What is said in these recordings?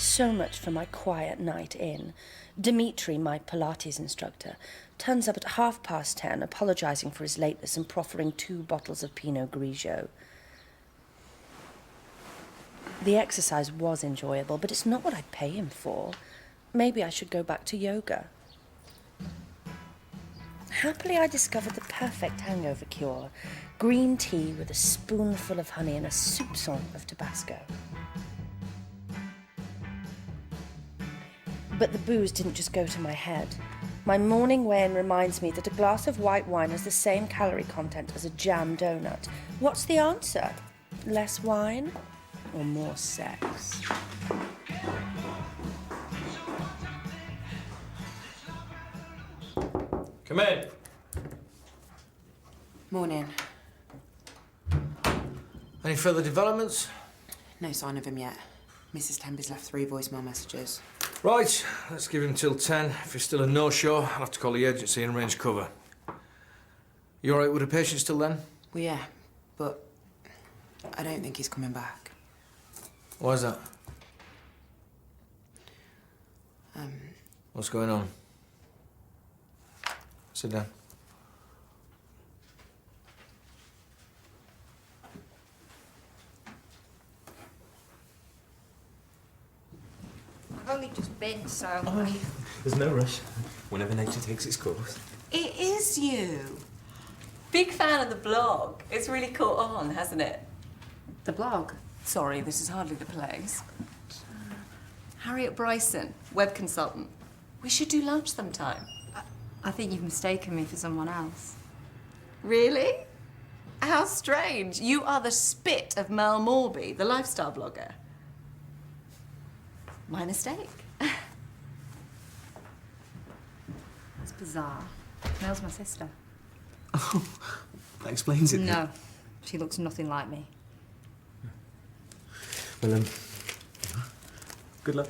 So much for my quiet night in. Dimitri, my Pilates instructor, turns up at 10:30, apologising for his lateness and proffering 2 bottles of Pinot Grigio. The exercise was enjoyable, but it's not what I'd pay him for. Maybe I should go back to yoga. Happily, I discovered the perfect hangover cure. Green tea with a spoonful of honey and a soupçon of Tabasco. But the booze didn't just go to my head. My morning weigh-in reminds me that a glass of white wine has the same calorie content as a jam donut. What's the answer? Less wine or more sex? Come in. Morning. Any further developments? No sign of him yet. Mrs. Temby's left 3 voicemail messages. Right, let's give him till 10. If he's still a no-show, I'll have to call the agency and arrange cover. You all right with the patient still then? Well, yeah, but I don't think he's coming back. Why is that? What's going on? Sit down. I've only just been, so... There's no rush. Whenever nature takes its course. It is you. Big fan of the blog. It's really caught on, hasn't it? The blog? Sorry, this is hardly the place. Harriet Bryson, web consultant. We should do lunch sometime. I think you've mistaken me for someone else. Really? How strange. You are the spit of Mel Morby, the lifestyle blogger. My mistake. It's bizarre. Mel's my sister. Oh, that explains it. No, she looks nothing like me. Well, good luck.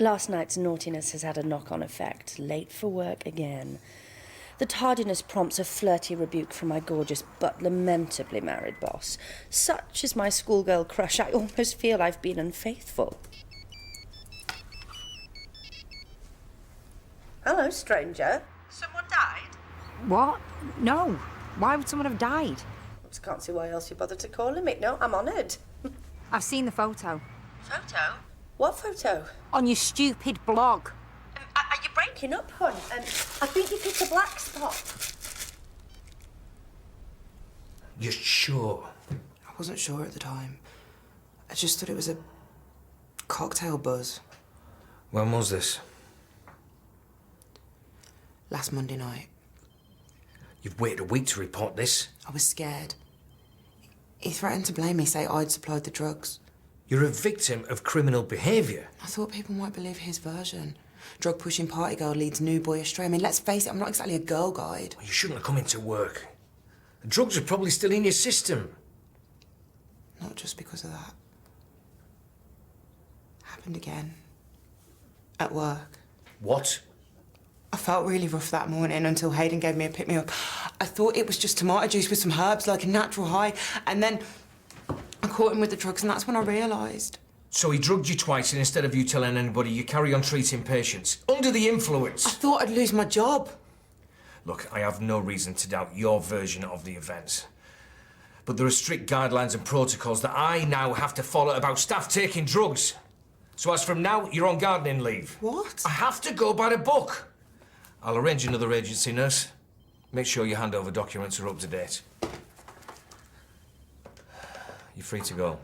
Last night's naughtiness has had a knock-on effect. Late for work again. The tardiness prompts a flirty rebuke from my gorgeous but lamentably married boss. Such is my schoolgirl crush, I almost feel I've been unfaithful. Hello, stranger. Someone died? What? No. Why would someone have died? I just can't see why else you bothered to calling me. No, I'm honoured. I've seen the photo. Photo? What photo? On your stupid blog. Are you breaking up, hon? I think you picked a black spot. You're sure? I wasn't sure at the time. I just thought it was a cocktail buzz. When was this? Last Monday night. You've waited a week to report this? I was scared. He threatened to blame me, say I'd supplied the drugs. You're a victim of criminal behaviour. I thought people might believe his version. Drug-pushing party girl leads new boy astray. I mean, let's face it, I'm not exactly a girl guide. You shouldn't have come into work. The drugs are probably still in your system. Not just because of that. Happened again. At work. What? I felt really rough that morning until Hayden gave me a pick-me-up. I thought it was just tomato juice with some herbs, like a natural high, and then I caught him with the drugs, and that's when I realised. So he drugged you twice, and instead of you telling anybody, you carry on treating patients. Under the influence. I thought I'd lose my job. Look, I have no reason to doubt your version of the events. But there are strict guidelines and protocols that I now have to follow about staff taking drugs. So as from now, you're on gardening leave. What? I have to go by the book. I'll arrange another agency nurse. Make sure your handover documents are up to date. You're free to go.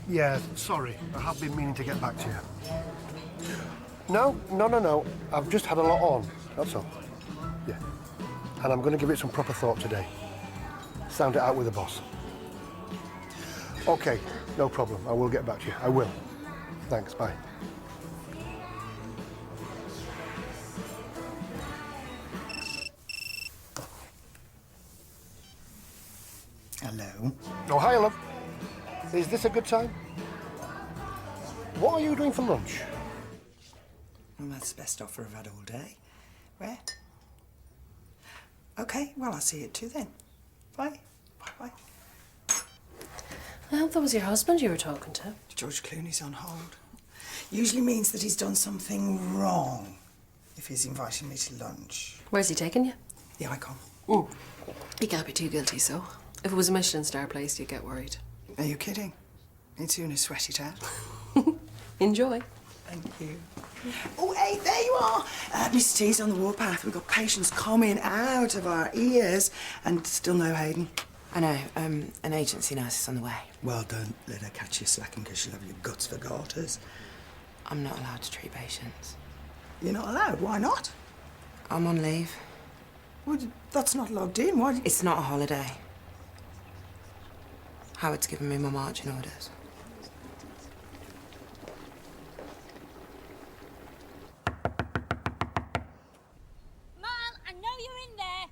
Yeah, sorry. I have been meaning to get back to you. No. I've just had a lot on, that's all. Yeah. And I'm going to give it some proper thought today. Sound it out with the boss. OK, no problem. I will get back to you. I will. Thanks, bye. phone. Oh, hi, love. Is this a good time? What are you doing for lunch? Well, that's the best offer I've had all day. Where? OK, well, I'll see you at 2 then. Bye. Bye-bye. I hope that was your husband you were talking to. George Clooney's on hold. Usually means that he's done something wrong if he's inviting me to lunch. Where's he taking you? The Icon. He can't be too guilty, so. If it was a Michelin star place, you'd get worried. Are you kidding? He'd sooner sweat it out. Enjoy. Thank you. Oh, hey, there you are. Miss T's on the warpath. We've got patients coming out of our ears and still no Hayden. I know, an agency nurse is on the way. Well, don't let her catch you slacking because she'll have your guts for garters. I'm not allowed to treat patients. You're not allowed? Why not? I'm on leave. Well, that's not logged in. Why? It's not a holiday. Howard's given me my marching orders. Mom, I know you're in there.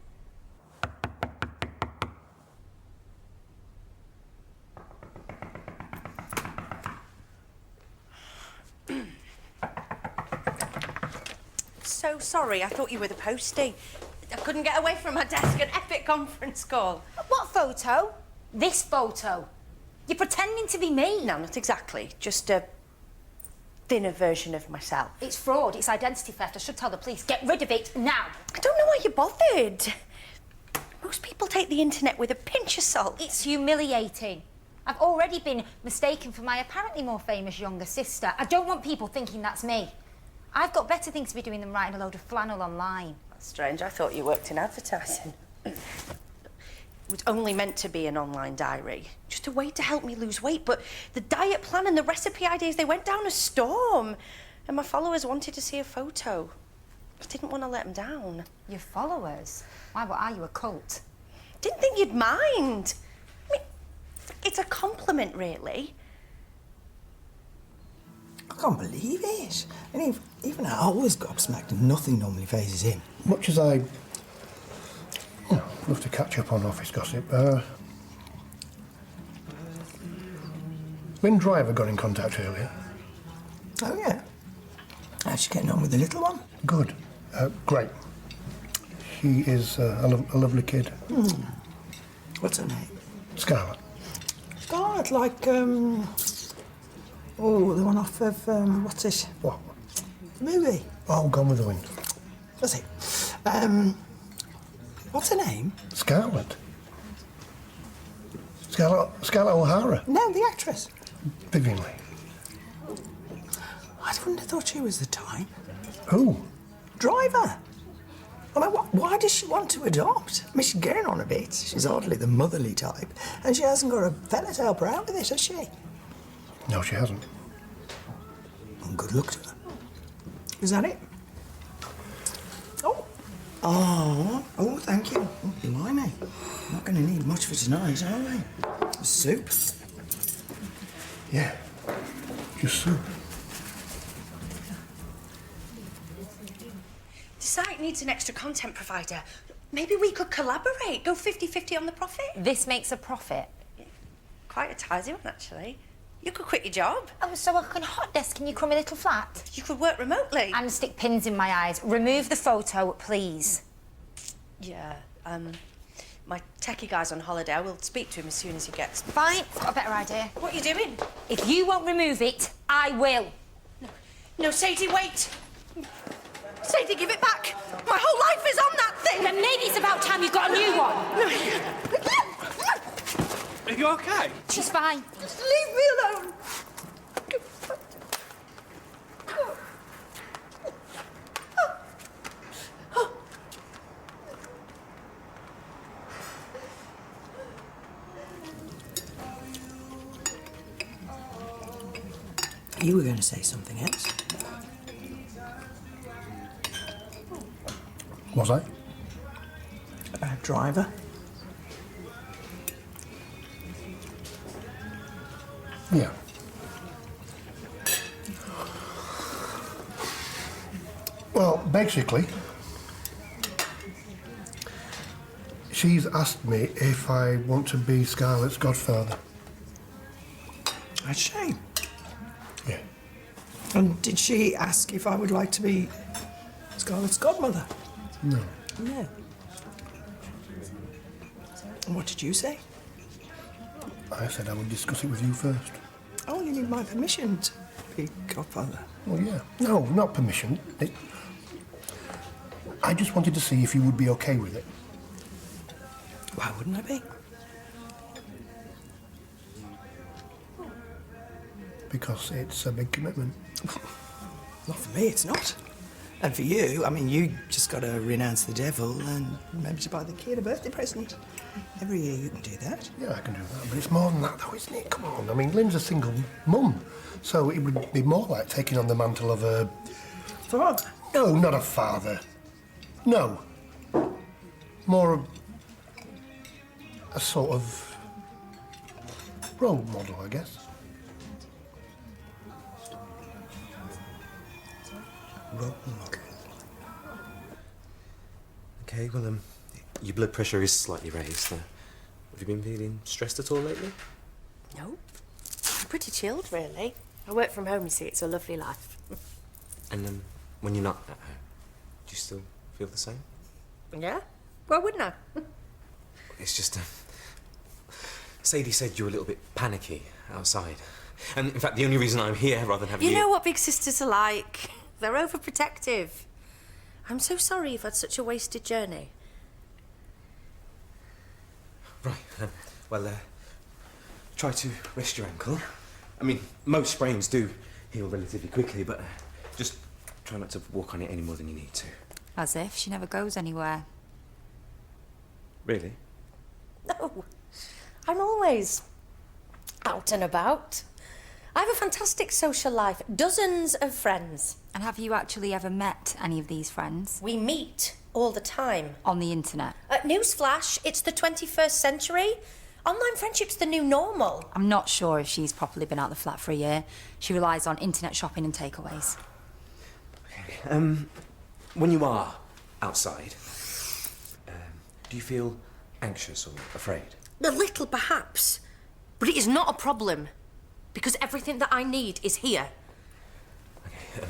So sorry, I thought you were the postie. I couldn't get away from my desk at Epic conference call. What photo? This photo. You're pretending to be me. No, not exactly. Just a thinner version of myself. It's fraud. It's identity theft. I should tell the police. Get rid of it now. I don't know why you bothered. Most people take the internet with a pinch of salt. It's humiliating. I've already been mistaken for my apparently more famous younger sister. I don't want people thinking that's me. I've got better things to be doing than writing a load of flannel online. That's strange. I thought you worked in advertising. It was only meant to be an online diary. Just a way to help me lose weight. But the diet plan and the recipe ideas, they went down a storm. And my followers wanted to see a photo. I didn't want to let them down. Your followers? Why, what are you, a cult? Didn't think you'd mind. I mean, it's a compliment, really. I can't believe it. And even I always gobsmacked and nothing normally phases him. Much as I love to catch up on office gossip, Lynn Driver got in contact earlier. Oh, yeah? How's she getting on with the little one? Good. Great. She is a lovely kid. What's her name? Scarlett. Scarlett, like, oh, the one off of, what's it? What? The movie. Oh, Gone with the Wind. That's it. What's her name? Scarlett. Scarlett O'Hara. No, the actress. Vivian Lee. I wouldn't have thought she was the type. Who? Driver. I mean, why does she want to adopt? I mean, she's getting on a bit. She's hardly the motherly type. And she hasn't got a fella to help her out with it, has she? No, she hasn't. Well, good luck to her. Is that it? Oh, thank you. Oh, blimey. Not going to need much for tonight, are we? Soup. Yeah. Just soup. The site needs an extra content provider. Maybe we could collaborate, go 50-50 on the profit. This makes a profit. Quite a tidy one, actually. You could quit your job. Oh, so I can hot desk in your crummy little flat? You could work remotely. And stick pins in my eyes. Remove the photo, please. Yeah, my techie guy's on holiday. I will speak to him as soon as he gets... Fine, I've got a better idea. What are you doing? If you won't remove it, I will. No, Sadie, wait. Sadie, give it back. My whole life is on that thing. Then maybe it's about time you got a new one. Are you okay? She's fine. Just leave me alone. You were going to say something else. Was I? About Driver. Yeah. Well, basically, She's asked me if I want to be Scarlett's godfather. That's a shame. Yeah. And did she ask if I would like to be Scarlett's godmother? No. No. And what did you say? I said I would discuss it with you first. Oh, you need my permission to be godfather. Well, yeah. No, not permission. I just wanted to see if you would be okay with it. Why wouldn't I be? Because it's a big commitment. Not for me, it's not. And for you, I mean, you just got to renounce the devil and maybe to buy the kid a birthday present. Every year you can do that. Yeah, I can do that, but it's more than that, though, isn't it? Come on. I mean, Lynn's a single mum, so it would be more like taking on the mantle of a... Father? No, not a father. No. More a sort of role model, I guess. Role model. Okay, well, your blood pressure is slightly raised. Have you been feeling stressed at all lately? No. I'm pretty chilled, really. I work from home, you see. It's a lovely life. And when you're not at home, do you still feel the same? Yeah? Why wouldn't I? It's just, Sadie said you were a little bit panicky outside. And in fact, the only reason I'm here rather than having You know what big sisters are like. They're overprotective. I'm so sorry you've had such a wasted journey. Right, well, try to rest your ankle. I mean, most sprains do heal relatively quickly, but just try not to walk on it any more than you need to. As if she never goes anywhere. Really? No. I'm always out and about. I have a fantastic social life. Dozens of friends. And have you actually ever met any of these friends? We meet all the time. On the internet? Newsflash, it's the 21st century. Online friendship's the new normal. I'm not sure if she's properly been out the flat for a year. She relies on internet shopping and takeaways. When you are outside, do you feel anxious or afraid? A little, perhaps. But it is not a problem. Because everything that I need is here. Okay,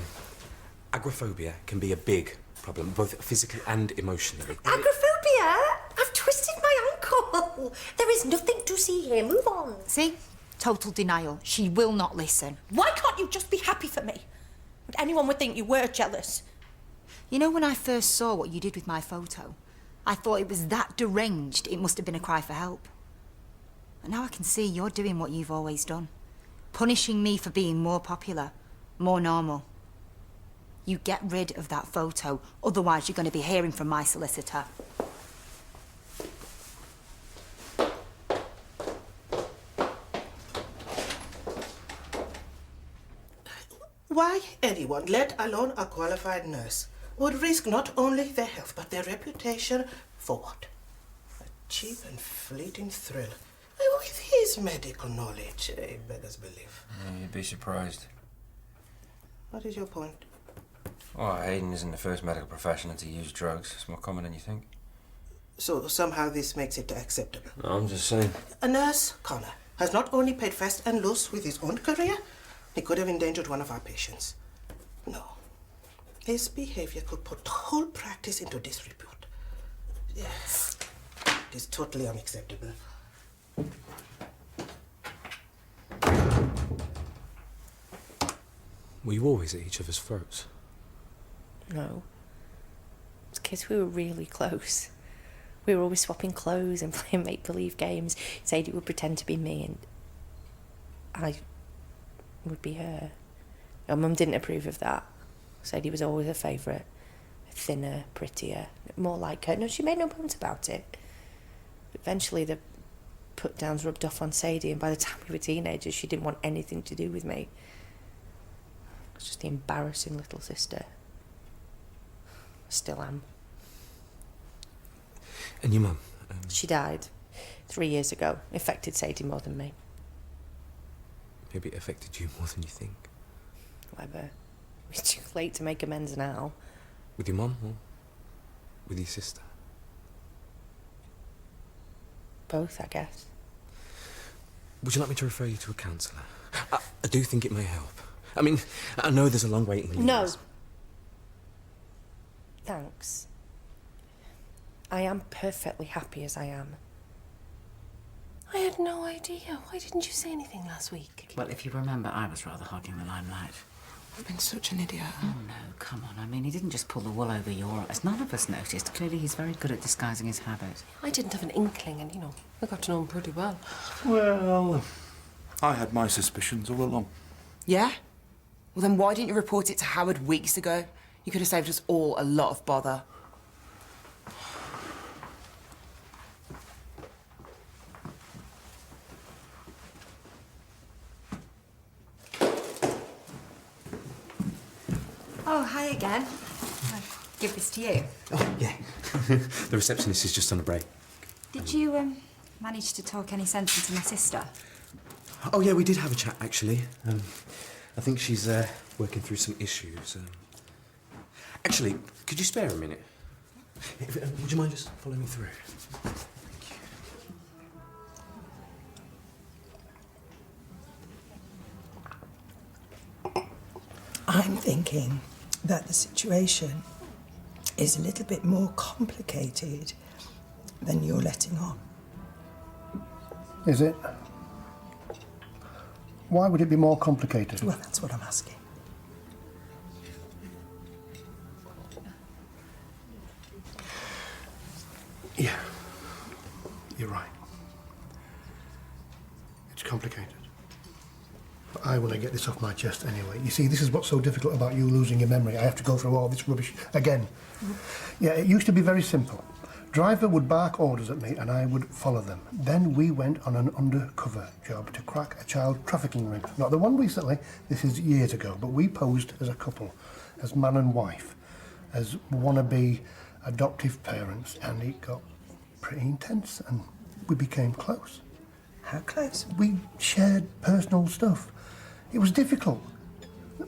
agoraphobia can be a big problem, both physically and emotionally. Agoraphobia? I've twisted my ankle. There is nothing to see here. Move on. See? Total denial. She will not listen. Why can't you just be happy for me? Anyone would think you were jealous. You know, when I first saw what you did with my photo, I thought it was that deranged it must have been a cry for help. But now I can see you're doing what you've always done. Punishing me for being more popular, more normal. You get rid of that photo, otherwise you're going to be hearing from my solicitor. Why anyone, let alone a qualified nurse, would risk not only their health but their reputation for what? A cheap and fleeting thrill. With his medical knowledge, a beggar's belief. You'd be surprised. What is your point? Oh, Hayden isn't the first medical professional to use drugs. It's more common than you think. So somehow this makes it acceptable. No, I'm just saying. A nurse, Connor, has not only paid fast and loose with his own career, he could have endangered one of our patients. No. His behavior could put the whole practice into disrepute. Yes. It is totally unacceptable. Were you always at each other's throats? No. As kids, we were really close. We were always swapping clothes and playing make-believe games. Sadie would pretend to be me and I would be her. Our mum didn't approve of that. Sadie was always her favourite. Thinner, prettier, more like her. No, she made no bones about it. Eventually the put-downs rubbed off on Sadie, and by the time we were teenagers, she didn't want anything to do with me. I was just the embarrassing little sister. Still am. And your mum? She died 3 years ago. Affected Sadie more than me. Maybe it affected you more than you think. Whatever. It's too late to make amends now. With your mum or with your sister? Both, I guess. Would you like me to refer you to a counsellor? I do think it may help. I mean, I know there's a long waiting list. No. Thanks. I am perfectly happy as I am. I had no idea. Why didn't you say anything last week? Well, if you remember, I was rather hogging the limelight. I've been such an idiot. Oh, no, come on. I mean, he didn't just pull the wool over your eyes. None of us noticed. Clearly, he's very good at disguising his habit. I didn't have an inkling, and, I got to know him pretty well. Well, I had my suspicions all along. Yeah? Well, then why didn't you report it to Howard weeks ago? You could have saved us all a lot of bother. Oh, hi again. I'll give this to you. Oh, yeah. The receptionist is just on a break. Did you, manage to talk any sense into my sister? Oh, yeah, we did have a chat, actually. I think she's working through some issues. Actually, could you spare a minute? Would you mind just following me through? I'm thinking that the situation is a little bit more complicated than you're letting on. Is it? Why would it be more complicated? Well, that's what I'm asking. Yeah, you're right. It's complicated. But I want to get this off my chest anyway. You see, this is what's so difficult about you losing your memory. I have to go through all this rubbish again. Yeah, it used to be very simple. Driver would bark orders at me and I would follow them. Then we went on an undercover job to crack a child trafficking ring. Not the one recently, this is years ago, but we posed as a couple, as man and wife, as wannabe adoptive parents, and it got pretty intense and we became close. How close? We shared personal stuff. It was difficult.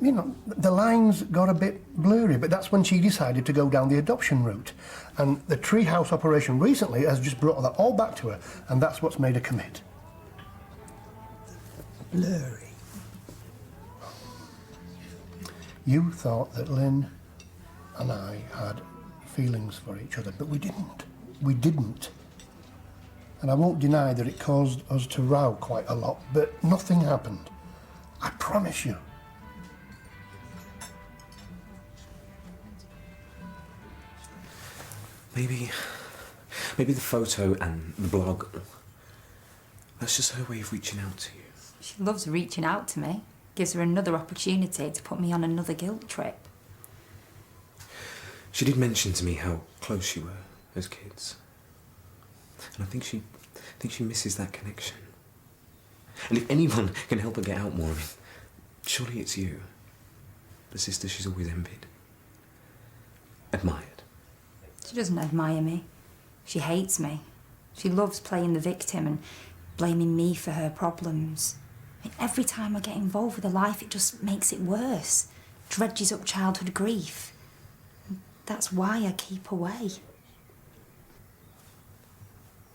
You know, the lines got a bit blurry, but that's when she decided to go down the adoption route. And the treehouse operation recently has just brought that all back to her, and that's what's made her commit. Blurry. You thought that Lynn and I had feelings for each other, but we didn't. We didn't. And I won't deny that it caused us to row quite a lot, but nothing happened. I promise you. Maybe the photo and the blog, that's just her way of reaching out to you. She loves reaching out to me. Gives her another opportunity to put me on another guilt trip. She did mention to me how close you were as kids. And I think she misses that connection. And if anyone can help her get out more, surely it's you. The sister she's always envied. Admired. She doesn't admire me. She hates me. She loves playing the victim and blaming me for her problems. I mean, every time I get involved with her life, it just makes it worse. Dredges up childhood grief. And that's why I keep away.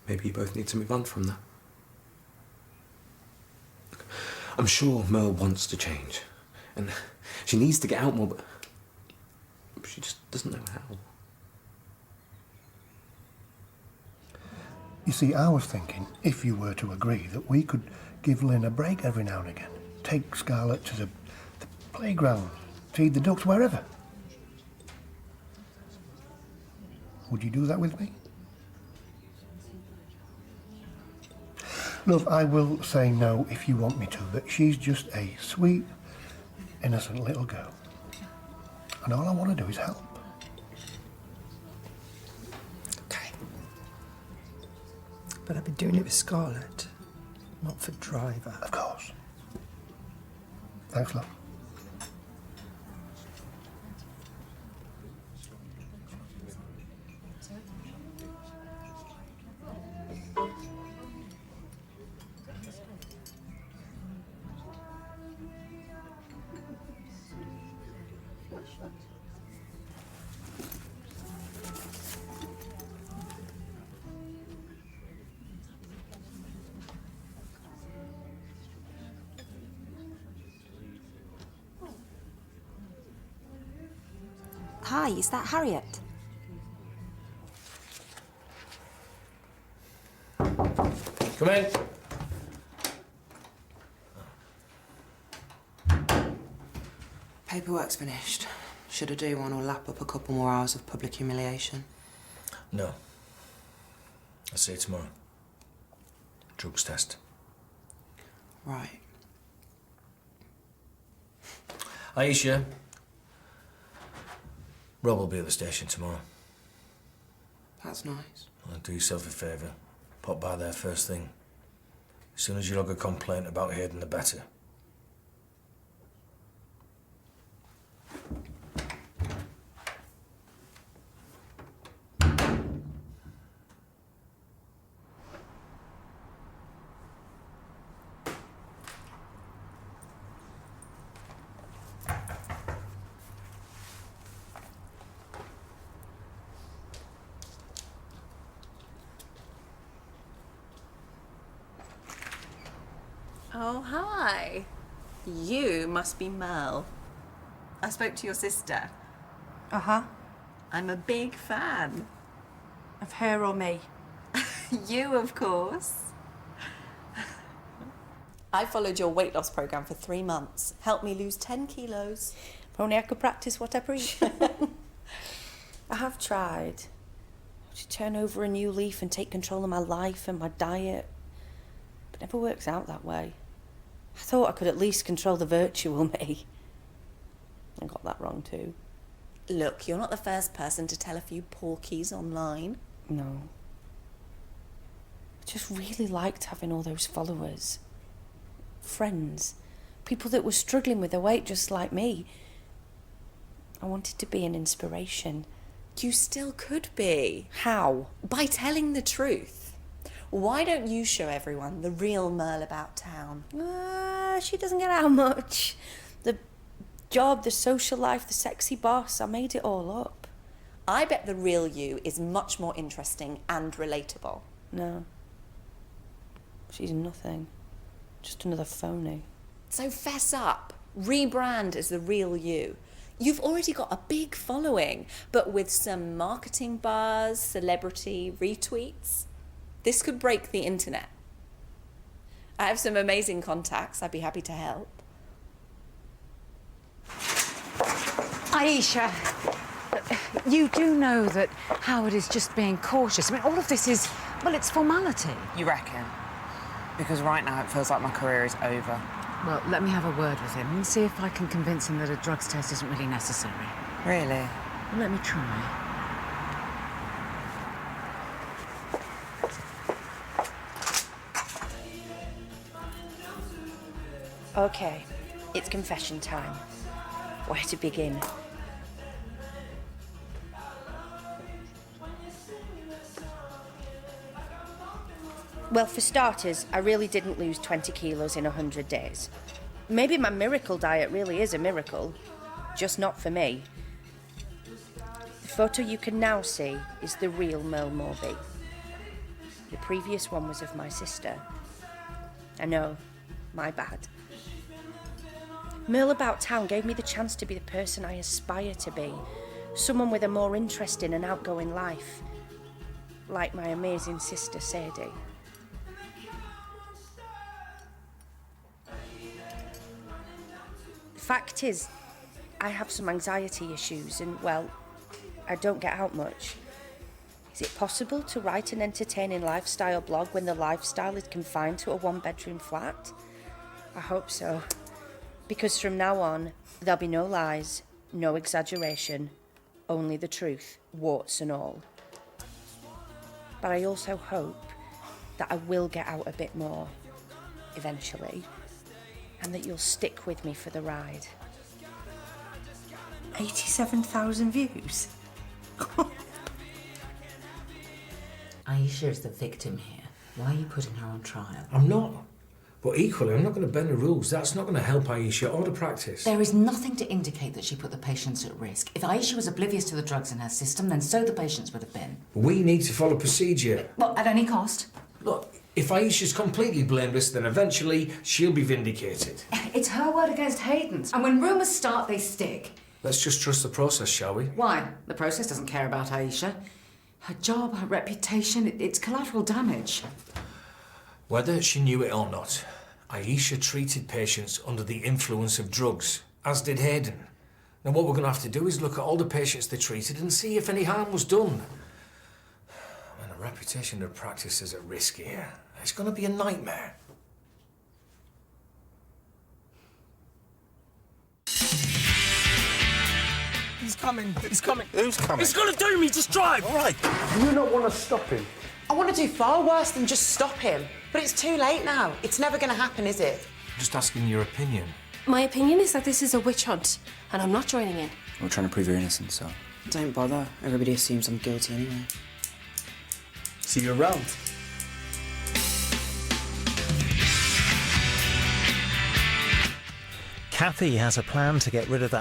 Maybe you both need to move on from that. I'm sure Merle wants to change. And she needs to get out more, but she just doesn't know how. You see, I was thinking, if you were to agree, that we could give Lynn a break every now and again. Take Scarlett to the playground, feed the ducks, wherever. Would you do that with me? Love, I will say no if you want me to, but she's just a sweet, innocent little girl. And all I want to do is help. But I've been doing it with Scarlett, not for Driver. Of course. Thanks, love. Hi, is that Harriet? Come in. Paperwork's finished. Should I do one or lap up a couple more hours of public humiliation? No. I'll see you tomorrow. Drugs test. Right. Aisha. Rob will be at the station tomorrow. That's nice. Well, do yourself a favour. Pop by there first thing. As soon as you log a complaint about Hayden, the better. Oh, hi. You must be Mel. I spoke to your sister. Uh-huh. I'm a big fan. Of her or me? You, of course. I followed your weight loss program for 3 months. Helped me lose 10 kilos. If only I could practice what I preach. I have tried to turn over a new leaf and take control of my life and my diet, but it never works out that way. I thought I could at least control the virtual me. I got that wrong too. Look, you're not the first person to tell a few porkies online. No. I just really liked having all those followers. Friends. People that were struggling with their weight just like me. I wanted to be an inspiration. You still could be. How? By telling the truth. Why don't you show everyone the real Merle about town? She doesn't get out much. The job, the social life, the sexy boss, I made it all up. I bet the real you is much more interesting and relatable. No. She's nothing. Just another phony. So fess up. Rebrand as the real you. You've already got a big following, but with some marketing buzz, celebrity retweets, this could break the internet. I have some amazing contacts. I'd be happy to help. Aisha, you do know that Howard is just being cautious. I mean, all of this is, well, it's formality. You reckon? Because right now it feels like my career is over. Well, let me have a word with him and see if I can convince him that a drugs test isn't really necessary. Really? Well, let me try. Okay, it's confession time. Where to begin? Well, for starters, I really didn't lose 20 kilos in 100 days. Maybe my miracle diet really is a miracle, just not for me. The photo you can now see is the real Merle Morby. The previous one was of my sister. I know, my bad. Merle About Town gave me the chance to be the person I aspire to be, someone with a more interesting and outgoing life, like my amazing sister Sadie. The fact is, I have some anxiety issues and, well, I don't get out much. Is it possible to write an entertaining lifestyle blog when the lifestyle is confined to a one-bedroom flat? I hope so. Because from now on, there'll be no lies, no exaggeration, only the truth, warts and all. But I also hope that I will get out a bit more, eventually, and that you'll stick with me for the ride. 87,000 views. Aisha is the victim here. Why are you putting her on trial? I'm not. But equally, I'm not going to bend the rules. That's not going to help Aisha or the practice. There is nothing to indicate that she put the patients at risk. If Aisha was oblivious to the drugs in her system, then so the patients would have been. We need to follow procedure. Well, at any cost? Look, if Aisha's completely blameless, then eventually she'll be vindicated. It's her word against Hayden's. And when rumours start, they stick. Let's just trust the process, shall we? Why? The process doesn't care about Aisha. Her job, her reputation, it's collateral damage. Whether she knew it or not, Aisha treated patients under the influence of drugs, as did Hayden. Now what we're going to have to do is look at all the patients they treated and see if any harm was done. And the reputation of practice is at risk here. It's going to be a nightmare. He's coming. He's coming. Who's coming? He's gonna do me. Just drive. All right. Do you not want to stop him? I want to do far worse than just stop him. But it's too late now. It's never going to happen, is it? Just asking your opinion. My opinion is that this is a witch hunt, and I'm not joining in. We're trying to prove your innocence, so. Don't bother. Everybody assumes I'm guilty anyway. See you around. Kathy has a plan to get rid of that